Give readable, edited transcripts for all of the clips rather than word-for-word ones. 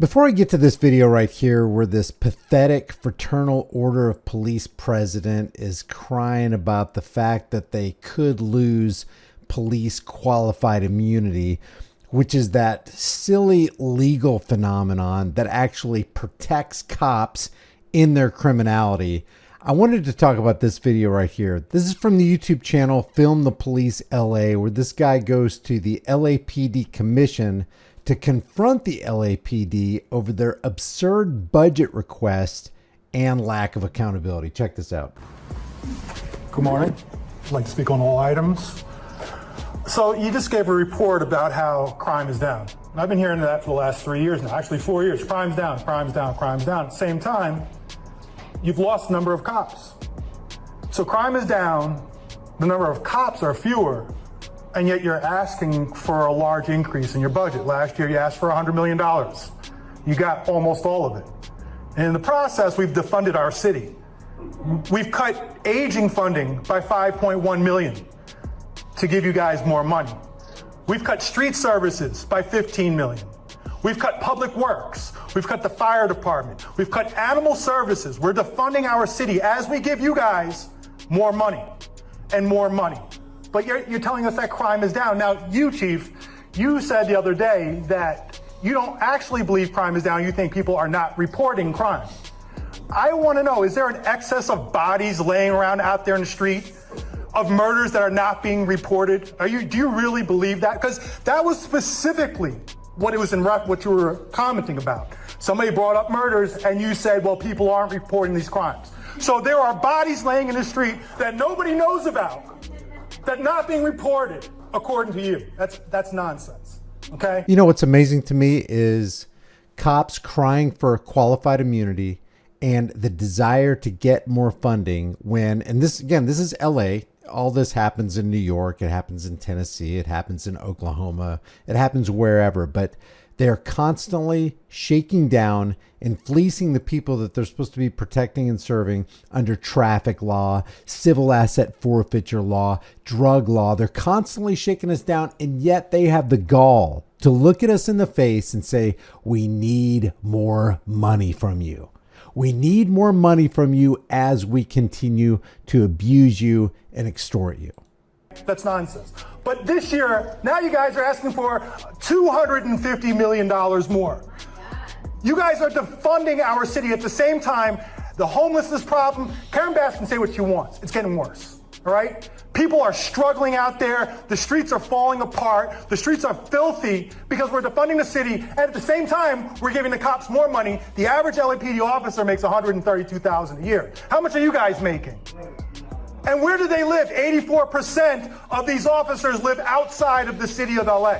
Before I get to this video right here where this pathetic Fraternal Order of Police president is crying about the fact that they could lose police qualified immunity, which is that silly legal phenomenon that actually protects cops in their criminality, I wanted to talk about this video right here. This is from the YouTube channel Film the Police LA, where this guy goes to the LAPD commission to confront the LAPD over their absurd budget request and lack of accountability. Check this out. Good morning. I'd like to speak on all items. So you just gave a report about how crime is down. And I've been hearing that for the last 3 years now, actually 4 years. Crime's down, crime's down, crime's down. At the same time, you've lost the number of cops. So crime is down, the number of cops are fewer, and yet you're asking for a large increase in your budget. Last year you asked for $100 million. You got almost all of it. And in the process, we've defunded our city. We've cut aging funding by $5.1 million to give you guys more money. We've cut street services by $15 million. We've cut public works. We've cut the fire department. We've cut animal services. We're defunding our city as we give you guys more money and more money. But you're telling us that crime is down. Now, you, Chief, you said the other day that you don't actually believe crime is down. You think people are not reporting crime. I want to know, is there an excess of bodies laying around out there in the street, of murders that are not being reported? Do you really believe that? Because that was specifically what it was in what you were commenting about. Somebody brought up murders and you said, well, people aren't reporting these crimes. So there are bodies laying in the street that nobody knows about, that not being reported, according to you. That's nonsense, okay? You know what's amazing to me is cops crying for qualified immunity and the desire to get more funding when, and this, again, this is LA. All this happens in New York. It happens in Tennessee. It happens in Oklahoma. It happens wherever, but they're constantly shaking down and fleecing the people that they're supposed to be protecting and serving under traffic law, civil asset forfeiture law, drug law. They're constantly shaking us down, and yet they have the gall to look at us in the face and say, we need more money from you. We need more money from you as we continue to abuse you and extort you. That's nonsense. But this year, now you guys are asking for $250 million more. You guys are defunding our city at the same time. The homelessness problem, Karen Bass can say what she wants. It's getting worse, all right? People are struggling out there. The streets are falling apart. The streets are filthy because we're defunding the city. And at the same time, we're giving the cops more money. The average LAPD officer makes $132,000 a year. How much are you guys making? And where do they live? 84% of these officers live outside of the city of LA.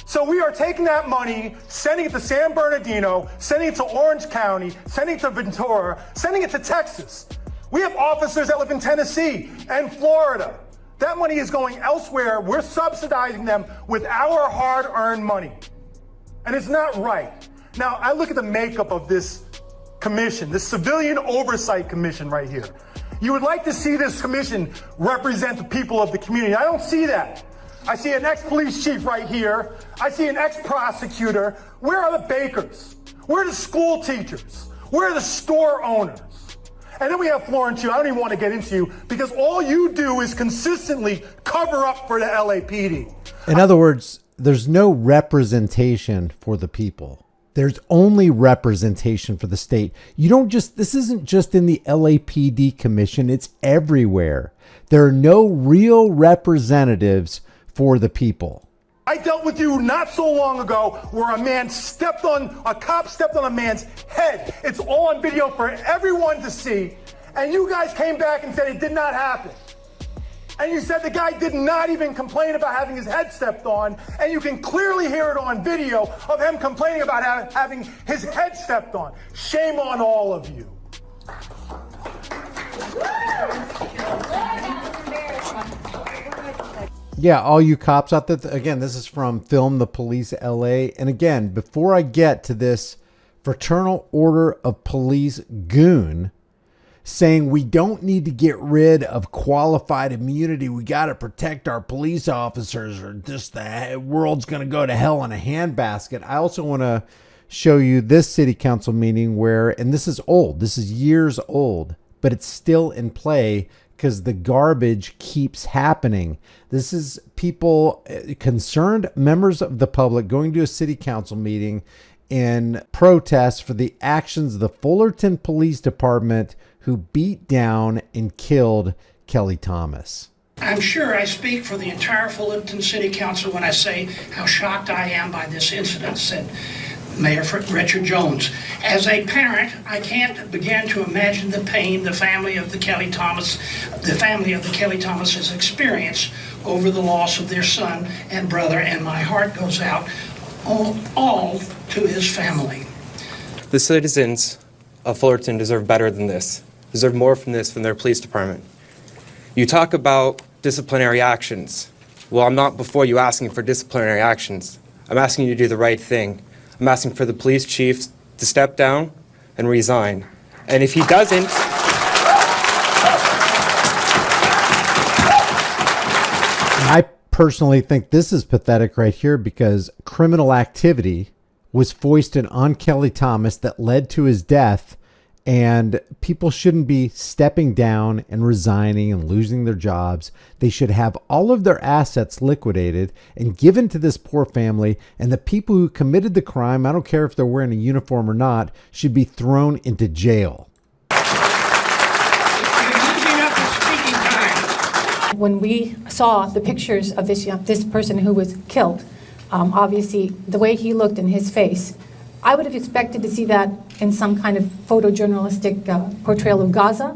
So we are taking that money, sending it to San Bernardino, sending it to Orange County, sending it to Ventura, sending it to Texas. We have officers that live in Tennessee and Florida. That money is going elsewhere. We're subsidizing them with our hard-earned money. And it's not right. Now, I look at the makeup of this commission, this Civilian Oversight Commission right here. You would like to see this commission represent the people of the community. I don't see that. I see an ex-police chief right here. I see an ex-prosecutor. Where are the bakers? Where are the school teachers? Where are the store owners? And then we have Fullerton. I don't even want to get into you because all you do is consistently cover up for the LAPD. In other words, there's no representation for the people. There's only representation for the state. You don't just, this isn't just in the LAPD commission, it's everywhere. There are no real representatives for the people. I dealt with you not so long ago where a cop stepped on a man's head. It's all on video for everyone to see. And you guys came back and said it did not happen. And you said the guy did not even complain about having his head stepped on. And you can clearly hear it on video of him complaining about having his head stepped on. Shame on all of you. Yeah, all you cops out there, again, this is from Film the Police LA. And again, before I get to this Fraternal Order of Police goon, saying we don't need to get rid of qualified immunity. We got to protect our police officers, or just the world's going to go to hell in a handbasket. I also want to show you this city council meeting where, and this is old, this is years old, but it's still in play because the garbage keeps happening. This is people, concerned members of the public, going to a city council meeting in protest for the actions of the Fullerton Police Department, who beat down and killed Kelly Thomas. I'm sure I speak for the entire Fullerton City Council when I say how shocked I am by this incident, said Mayor Richard Jones. As a parent, I can't begin to imagine the pain the family of the Kelly Thomases experience over the loss of their son and brother, and my heart goes out all to his family. The citizens of Fullerton deserve better than this, deserve more from this from their police department. You talk about disciplinary actions. Well, I'm not before you asking for disciplinary actions. I'm asking you to do the right thing. I'm asking for the police chief to step down and resign. And if he doesn't, I personally think this is pathetic right here, because criminal activity was foisted on Kelly Thomas that led to his death, and people shouldn't be stepping down and resigning and losing their jobs. They should have all of their assets liquidated and given to this poor family, and the people who committed the crime, I don't care if they're wearing a uniform or not, should be thrown into jail. When we saw the pictures of this person who was killed, obviously the way he looked in his face, I would have expected to see that in some kind of photojournalistic portrayal of Gaza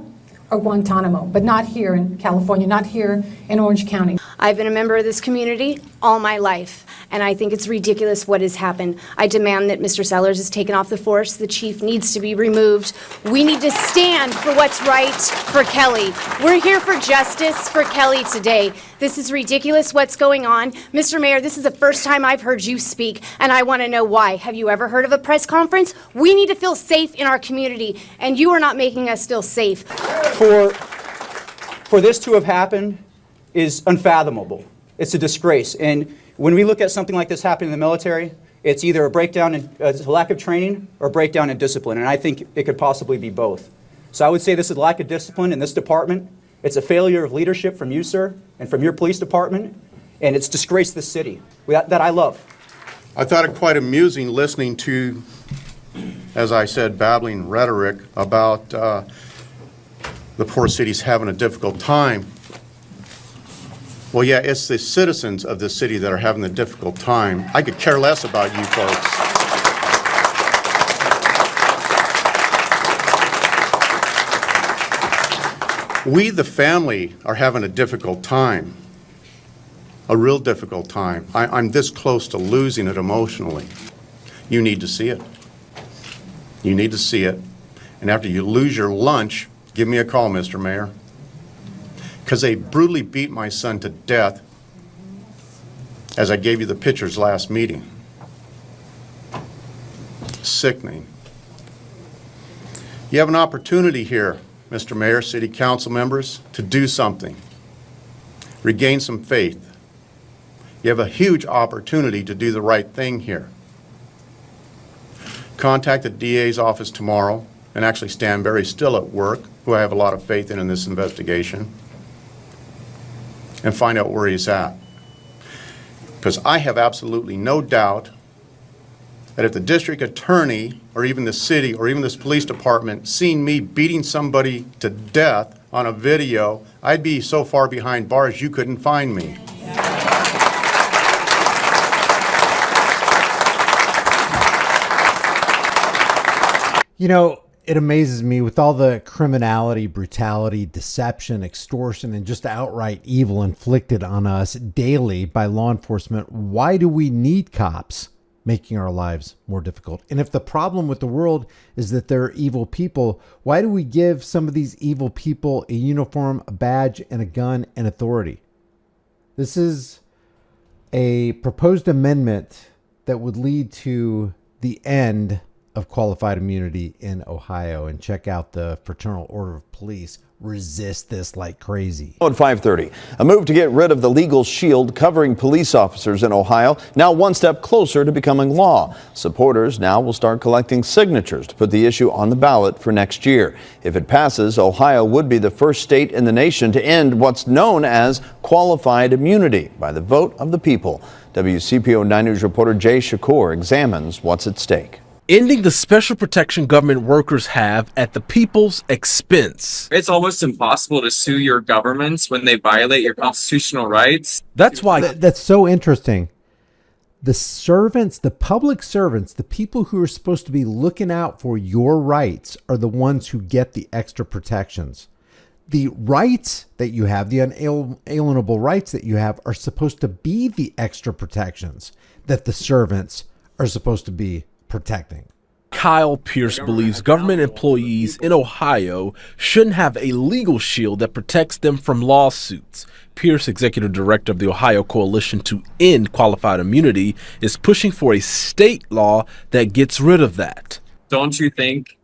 or Guantanamo, but not here in California, not here in Orange County. I've been a member of this community all my life, and I think it's ridiculous what has happened. I demand that Mr. Sellers is taken off the force. The chief needs to be removed. We need to stand for what's right for Kelly. We're here for justice for Kelly today. This is ridiculous what's going on. Mr. Mayor, this is the first time I've heard you speak, and I want to know why. Have you ever heard of a press conference? We need to feel safe in our community, and you are not making us feel safe. For this to have happened is unfathomable. It's a disgrace. And when we look at something like this happening in the military, it's either a breakdown in a lack of training or a breakdown in discipline. And I think it could possibly be both. So I would say this is a lack of discipline in this department. It's a failure of leadership from you, sir, and from your police department. And it's disgraced this city that I love. I thought it quite amusing listening to, as I said, babbling rhetoric about the poor city's having a difficult time. Well, yeah, it's the citizens of the city that are having the difficult time. I could care less about you folks. We, the family, are having a difficult time, a real difficult time. I'm this close to losing it emotionally. You need to see it. You need to see it. And after you lose your lunch, give me a call, Mr. Mayor. Because they brutally beat my son to death, as I gave you the pictures last meeting. Sickening. You have an opportunity here, Mr. Mayor, City Council members, to do something. Regain some faith. You have a huge opportunity to do the right thing here. Contact the DA's office tomorrow, and actually Stan Berry's still at work, who I have a lot of faith in this investigation, and find out where he's at. Because I have absolutely no doubt that if the district attorney, or even the city, or even this police department seen me beating somebody to death on a video, I'd be so far behind bars you couldn't find me. You know, it amazes me with all the criminality, brutality, deception, extortion, and just outright evil inflicted on us daily by law enforcement. Why do we need cops making our lives more difficult? And if the problem with the world is that they're evil people, why do we give some of these evil people a uniform, a badge, and a gun and authority? This is a proposed amendment that would lead to the end of qualified immunity in Ohio. And check out the Fraternal Order of Police. Resist this like crazy. At 5:30, a move to get rid of the legal shield covering police officers in Ohio, now one step closer to becoming law. Supporters now will start collecting signatures to put the issue on the ballot for next year. If it passes, Ohio would be the first state in the nation to end what's known as qualified immunity by the vote of the people. WCPO 9 News reporter Jay Shakur examines what's at stake. Ending the special protection government workers have at the people's expense. It's almost impossible to sue your governments when they violate your constitutional rights. That's why that's so interesting. The servants, the public servants, the people who are supposed to be looking out for your rights are the ones who get the extra protections. The rights that you have, the unalienable rights that you have, are supposed to be the extra protections that the servants are supposed to be protecting. Kyle Pierce believes government employees in Ohio shouldn't have a legal shield that protects them from lawsuits. Pierce, executive director of the Ohio Coalition to End Qualified Immunity, is pushing for a state law that gets rid of that. Don't you think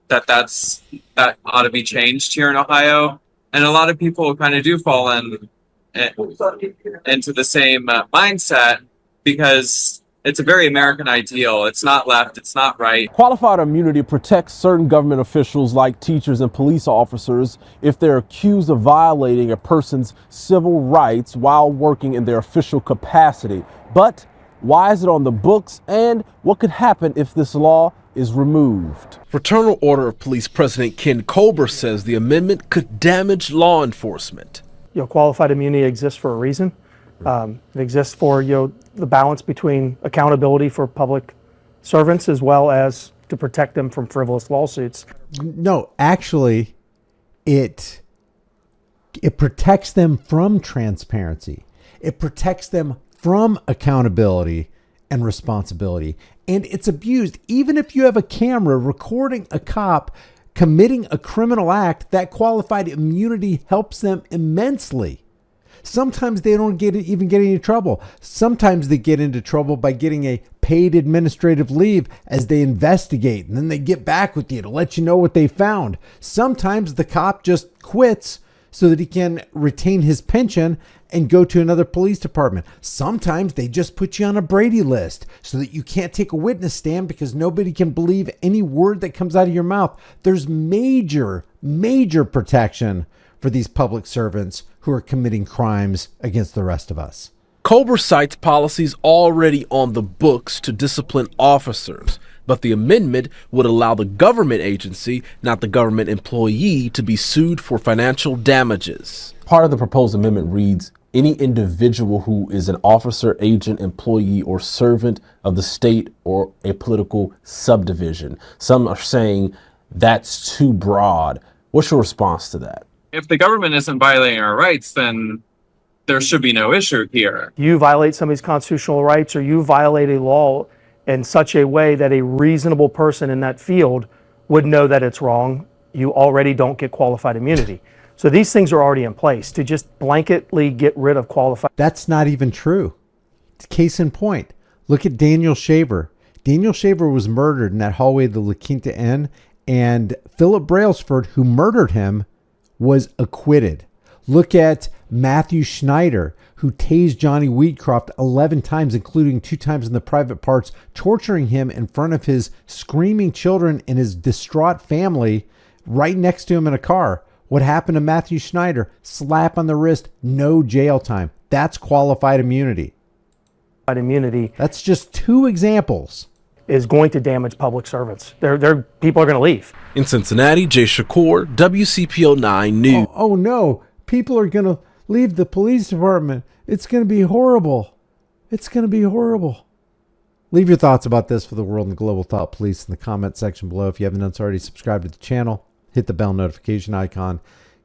that ought to be changed here in Ohio? And a lot of people kind of do fall into the same mindset because it's a very American ideal. It's not left, it's not right. Qualified immunity protects certain government officials like teachers and police officers if they're accused of violating a person's civil rights while working in their official capacity. But why is it on the books, and what could happen if this law is removed? Fraternal Order of Police President Ken Colbert says the amendment could damage law enforcement. Qualified immunity exists for a reason. It exists for the balance between accountability for public servants as well as to protect them from frivolous lawsuits. No, actually, it protects them from transparency. It protects them from accountability and responsibility. And it's abused. Even if you have a camera recording a cop committing a criminal act, that qualified immunity helps them immensely. Sometimes they don't even get any trouble. Sometimes they get into trouble by getting a paid administrative leave as they investigate, and then they get back with you to let you know what they found. Sometimes the cop just quits so that he can retain his pension and go to another police department. Sometimes they just put you on a Brady list so that you can't take a witness stand because nobody can believe any word that comes out of your mouth. There's major protection for these public servants who are committing crimes against the rest of us. Colbert cites policies already on the books to discipline officers, but the amendment would allow the government agency, not the government employee, to be sued for financial damages. Part of the proposed amendment reads, any individual who is an officer, agent, employee, or servant of the state or a political subdivision. Some are saying that's too broad. What's your response to that? If the government isn't violating our rights, then there should be no issue here. You violate somebody's constitutional rights or you violate a law in such a way that a reasonable person in that field would know that it's wrong, you already don't get qualified immunity. So these things are already in place. To just blanketly get rid of qualified... That's not even true. Case in point, look at Daniel Shaver. Daniel Shaver was murdered in that hallway of the La Quinta Inn, and Philip Brailsford, who murdered him, was acquitted. Look at Matthew Schneider, who tased Johnny Wheatcroft 11 times, including 2 times in the private parts, torturing him in front of his screaming children and his distraught family right next to him in a car. What happened to Matthew Schneider? Slap on the wrist, no jail time. That's qualified immunity. Immunity. That's just 2 examples. Is going to damage public servants. People are going to leave. In Cincinnati, Jay Shakur, WCPO 9 News. Oh no, people are going to leave the police department. It's going to be horrible. It's going to be horrible. Leave your thoughts about this for the World and Global Thought Police in the comment section below. If you haven't done so already, subscribe to the channel. Hit the bell notification icon.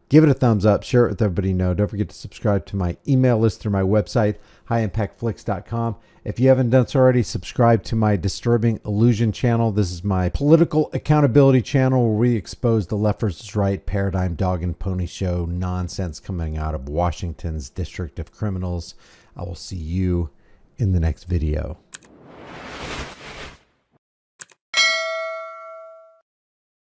Give it a thumbs up. Share it with everybody you know. Don't forget to subscribe to my email list through my website, highimpactflix.com. If you haven't done so already, subscribe to my Disturbing Illusion channel. This is my political accountability channel where we expose the left versus right paradigm dog and pony show nonsense coming out of Washington's District of Criminals. I will see you in the next video.